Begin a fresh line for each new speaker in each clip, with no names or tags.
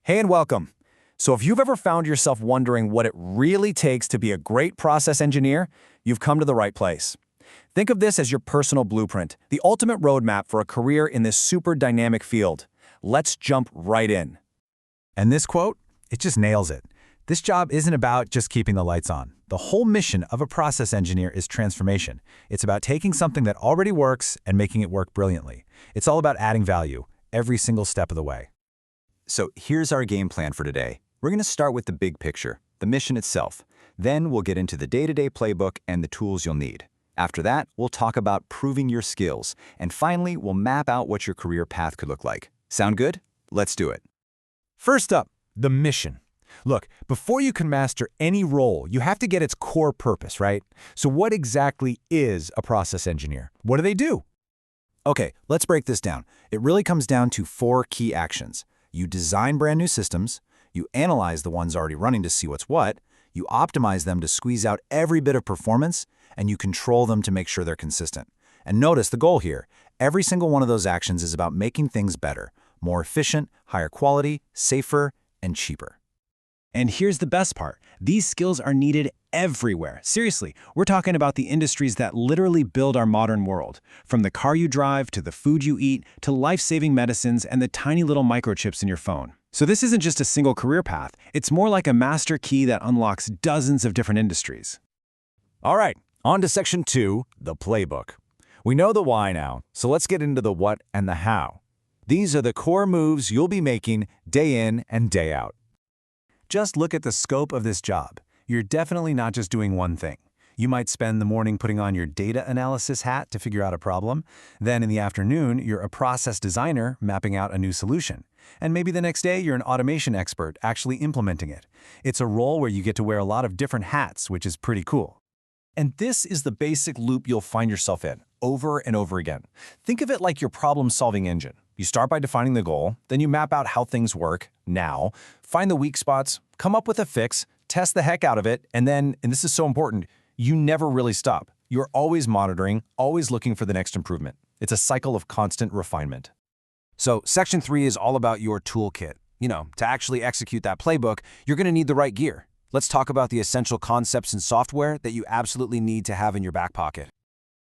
Hey and welcome. So if you've ever found yourself wondering what it really takes to be a great process engineer, you've come to the right place. Think of this as your personal blueprint, the ultimate roadmap for a career in this super dynamic field. Let's jump right in.
And this quote, it just nails it. This job isn't about just keeping the lights on. The whole mission of a process engineer is transformation. It's about taking something that already works and making it work brilliantly. It's all about adding value every single step of the way.
So here's our game plan for today. We're going to start with the big picture, the mission itself. Then we'll get into the day-to-day playbook and the tools you'll need. After that, we'll talk about proving your skills. And finally, we'll map out what your career path could look like. Sound good? Let's do it.
First up, the mission. Look, before you can master any role, you have to get its core purpose, right? So what exactly is a process engineer? What do they do?
Okay, let's break this down. It really comes down to 4 key actions. You design brand new systems, you analyze the ones already running to see what's what, you optimize them to squeeze out every bit of performance, and you control them to make sure they're consistent. And notice the goal here. Every single one of those actions is about making things better, more efficient, higher quality, safer, and cheaper.
And here's the best part. These skills are needed everywhere. Seriously, we're talking about the industries that literally build our modern world. From the car you drive, to the food you eat, to life-saving medicines and the tiny little microchips in your phone. So this isn't just a single career path. It's more like a master key that unlocks dozens of different industries.
All right, on to section 2, the playbook. We know the why now, so let's get into the what and the how. These are the core moves you'll be making day in and day out.
Just look at the scope of this job. You're definitely not just doing one thing. You might spend the morning putting on your data analysis hat to figure out a problem. Then in the afternoon, you're a process designer mapping out a new solution. And maybe the next day, you're an automation expert actually implementing it. It's a role where you get to wear a lot of different hats, which is pretty cool.
And this is the basic loop you'll find yourself in, over and over again. Think of it like your problem-solving engine. You start by defining the goal, then you map out how things work now, find the weak spots, come up with a fix, test the heck out of it, and then, and this is so important, you never really stop. You're always monitoring, always looking for the next improvement. It's a cycle of constant refinement. So section 3 is all about your toolkit. To actually execute that playbook, you're going to need the right gear. Let's talk about the essential concepts in software that you absolutely need to have in your back pocket.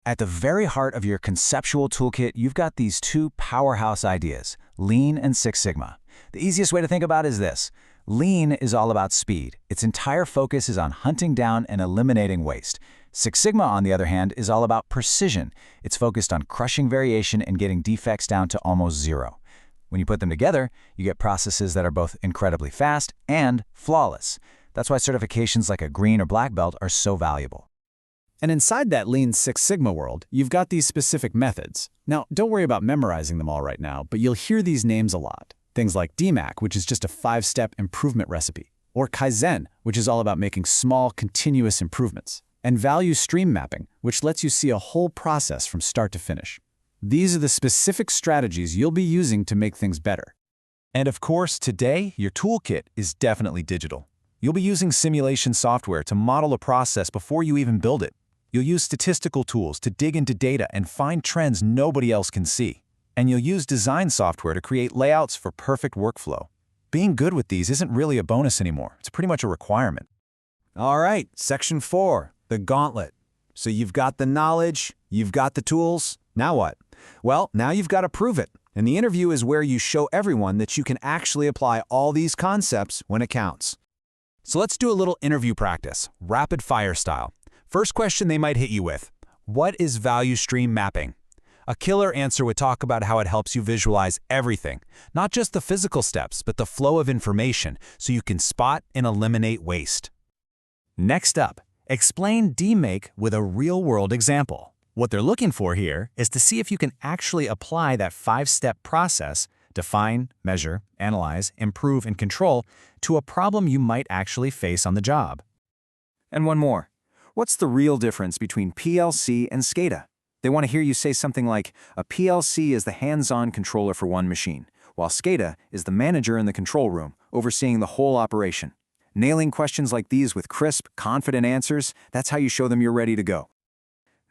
At the very heart of your conceptual toolkit, you've got these 2 powerhouse ideas, Lean and Six Sigma. The easiest way to think about it is this. Lean is all about speed. Its entire focus is on hunting down and eliminating waste. Six Sigma, on the other hand, is all about precision. It's focused on crushing variation and getting defects down to almost zero. When you put them together, you get processes that are both incredibly fast and flawless. That's why certifications like a green or black belt are so valuable.
And inside that Lean Six Sigma world, you've got these specific methods. Now, don't worry about memorizing them all right now, but you'll hear these names a lot. Things like DMAC, which is just a 5-step improvement recipe, or Kaizen, which is all about making small, continuous improvements, and value stream mapping, which lets you see a whole process from start to finish. These are the specific strategies you'll be using to make things better.
And of course, today, your toolkit is definitely digital. You'll be using simulation software to model a process before you even build it. You'll use statistical tools to dig into data and find trends nobody else can see. And you'll use design software to create layouts for perfect workflow. Being good with these isn't really a bonus anymore. It's pretty much a requirement.
All right, section 4, the gauntlet. So you've got the knowledge, you've got the tools. Now what? Well, now you've got to prove it. And the interview is where you show everyone that you can actually apply all these concepts when it counts.
So let's do a little interview practice, rapid fire style. First question they might hit you with, what is value stream mapping? A killer answer would talk about how it helps you visualize everything, not just the physical steps, but the flow of information, so you can spot and eliminate waste. Next up, explain DMake with a real-world example. What they're looking for here is to see if you can actually apply that 5-step process, define, measure, analyze, improve, and control, to a problem you might actually face on the job.
And one more. What's the real difference between PLC and SCADA? They want to hear you say something like, a PLC is the hands-on controller for one machine, while SCADA is the manager in the control room, overseeing the whole operation. Nailing questions like these with crisp, confident answers, that's how you show them you're ready to go.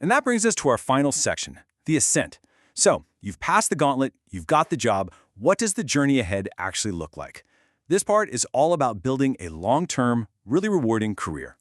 And that brings us to our final section, the ascent. So, you've passed the gauntlet, you've got the job. What does the journey ahead actually look like? This part is all about building a long-term, really rewarding career.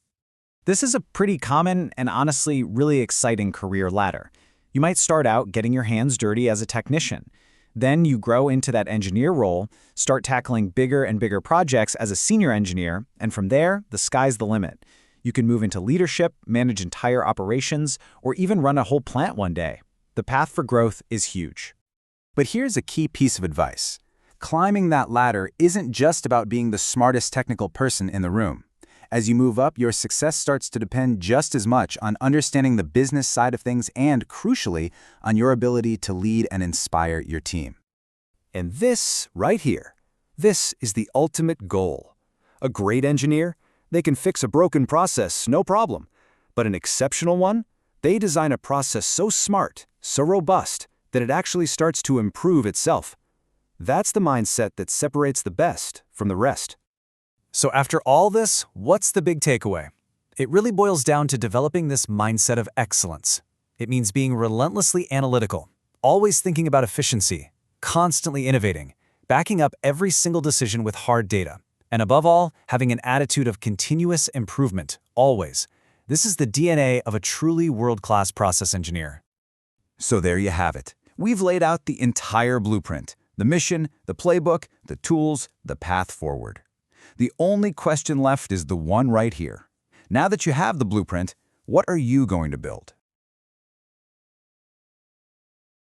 This is a pretty common and honestly really exciting career ladder. You might start out getting your hands dirty as a technician. Then you grow into that engineer role, start tackling bigger and bigger projects as a senior engineer, and from there, the sky's the limit. You can move into leadership, manage entire operations, or even run a whole plant one day. The path for growth is huge.
But here's a key piece of advice. Climbing that ladder isn't just about being the smartest technical person in the room. As you move up, your success starts to depend just as much on understanding the business side of things and, crucially, on your ability to lead and inspire your team. And this, right here, this is the ultimate goal. A great engineer, they can fix a broken process, no problem. But an exceptional one, they design a process so smart, so robust, that it actually starts to improve itself. That's the mindset that separates the best from the rest.
So after all this, what's the big takeaway? It really boils down to developing this mindset of excellence. It means being relentlessly analytical, always thinking about efficiency, constantly innovating, backing up every single decision with hard data, and above all, having an attitude of continuous improvement, always. This is the DNA of a truly world-class process engineer.
So there you have it. We've laid out the entire blueprint, the mission, the playbook, the tools, the path forward. The only question left is the one right here. Now that you have the blueprint, what are you going to build?